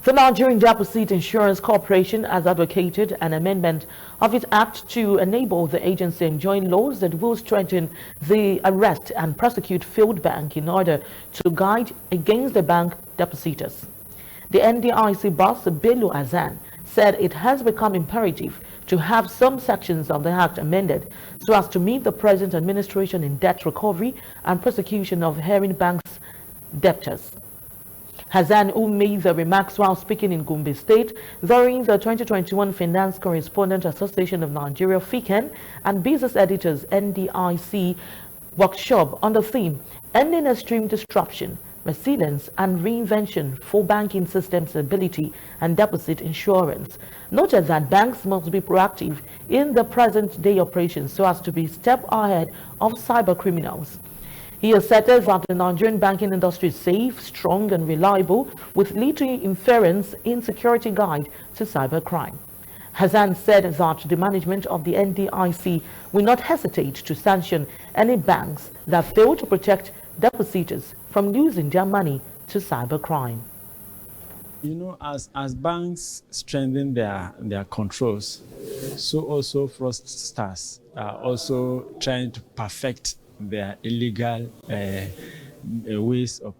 The Nigerian Deposit Insurance Corporation has advocated an amendment of its act to enable the agency enjoin laws that will strengthen the arrest and prosecute failed banks in order to guide against the bank depositors. The NDIC boss, Bello Azan, said it has become imperative to have some sections of the act amended so as to meet the present administration in debt recovery and prosecution of erring banks' debtors. Hassan, who made the remarks while speaking in Gombe State during the 2021 Finance Correspondent Association of Nigeria (FICAN) and Business Editors (NDIC) workshop on the theme Ending Extreme Disruption, Resilience and Reinvention for Banking System Stability and Deposit Insurance, noted that banks must be proactive in the present-day operations so as to be a step ahead of cyber criminals. He asserted that the Nigerian banking industry is safe, strong and reliable, with little interference in security guide to cybercrime. Hassan said that the management of the NDIC will not hesitate to sanction any banks that fail to protect depositors from losing their money to cybercrime. You know, as banks strengthen their controls, so also fraudsters are also trying to perfect their illegal ways of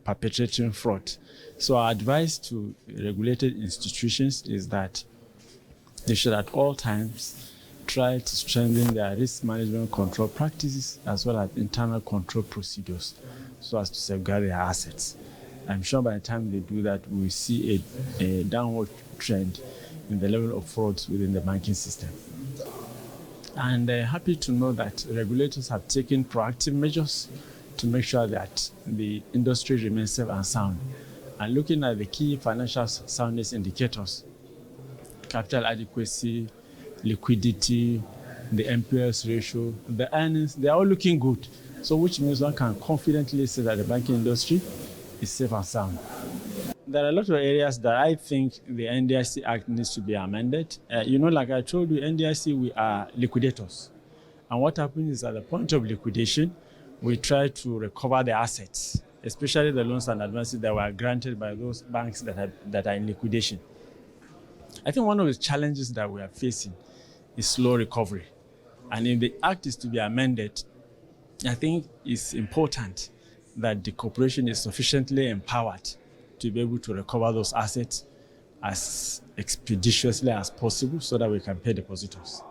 perpetrating fraud. So our advice to regulated institutions is that they should at all times try to strengthen their risk management control practices as well as internal control procedures so as to safeguard their assets. I'm sure by the time they do that, we will see a downward trend in the level of frauds within the banking system. And happy to know that regulators have taken proactive measures to make sure that the industry remains safe and sound. And looking at the key financial soundness indicators, capital adequacy, liquidity, the NPS ratio, the earnings, they are all looking good. So which means one can confidently say that the banking industry is safe and sound. There are a lot of areas that I think the NDIC Act needs to be amended. You know, like I told you, NDIC, we are liquidators. And what happens is at the point of liquidation, we try to recover the assets, especially the loans and advances that were granted by those banks that are in liquidation. I think one of the challenges that we are facing is slow recovery. And if the Act is to be amended, I think it's important that the corporation is sufficiently empowered to be able to recover those assets as expeditiously as possible so that we can pay depositors.